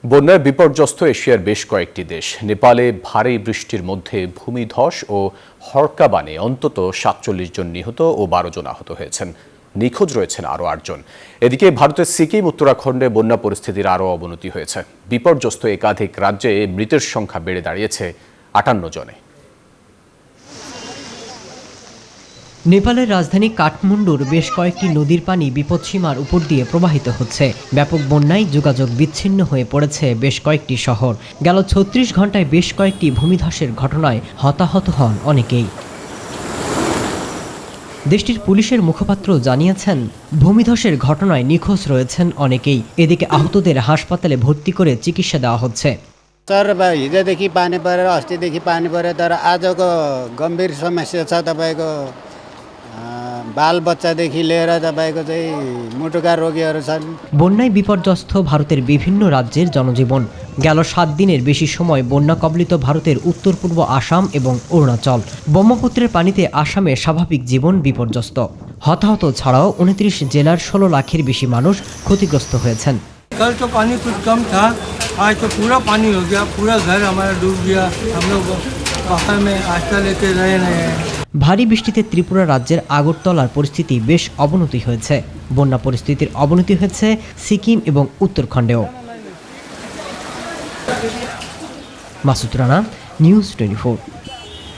বন্যায় বিপর্যস্ত এশিয়ার বেশ কয়েকটি দেশ। নেপালে ভারী বৃষ্টির মধ্যে ভূমিধস ও হড়কাবানে অন্তত ৪৭ জন নিহত ও ১২ জন আহত হয়েছেন। নিখোঁজ রয়েছেন আরও ৮ জন। এদিকে ভারতের সিকিম, উত্তরাখণ্ডে বন্যা পরিস্থিতির আরও অবনতি হয়েছে। বিপর্যস্ত একাধিক রাজ্যে মৃতের সংখ্যা বেড়ে দাঁড়িয়েছে ৫৮ জনে। নেপালের রাজধানী কাঠমান্ডুর বেশ কয়েকটি নদীর পানি বিপদসীমার উপর দিয়ে প্রবাহিত হচ্ছে। ব্যাপক বন্যায় যোগাযোগ বিচ্ছিন্ন হয়ে পড়েছে বেশ কয়েকটি শহর। গেল ৩৬ ঘন্টায় বেশ কয়েকটি ভূমিধসের ঘটনায় হতাহত হন অনেকেই। দেশটির পুলিশের মুখপাত্র জানিয়েছেন, ভূমিধসের ঘটনায় নিখোঁজ রয়েছেন অনেকেই। এদিকে আহতদের হাসপাতালে ভর্তি করে চিকিৎসা দেওয়া হচ্ছে। सर हिजोदेखि पानी परेर अस्तिदेखि पानी पऱ्यो, तर आजको गम्भीर समस्या छ तपाईँको बालबच्चादेखि लिएर तपाईँको चाहिँ मुटुका रोगीहरू छन्। বন্যায় বিপর্যস্ত ভারতের বিভিন্ন রাজ্যের জনজীবন। গেল ৭ দিনের বেশি সময় বন্যা কবলিত ভারতের উত্তর পূর্ব আসাম এবং অরুণাচল। ব্রহ্মপুত্রের পানিতে আসামে স্বাভাবিক জীবন বিপর্যস্ত। হতাহত ছাড়াও ২৯ জেলার ১৬ লাখের বেশি মানুষ ক্ষতিগ্রস্ত হয়েছেন। कल तो पानी कुछ कम था, आज तो पूरा पानी हो गया, पूरा घर हमारा डूब गया। हम लोग बाहर में आश्रय लेते रहे हैं। ভারী বৃষ্টিতে ত্রিপুরা রাজ্যের আগরতলার পরিস্থিতি বেশ অবনতি হয়েছে। বন্যা পরিস্থিতির অবনতি হয়েছে সিকিম এবং উত্তরাখণ্ডেও। মাসুদ রানা, নিউজ 24।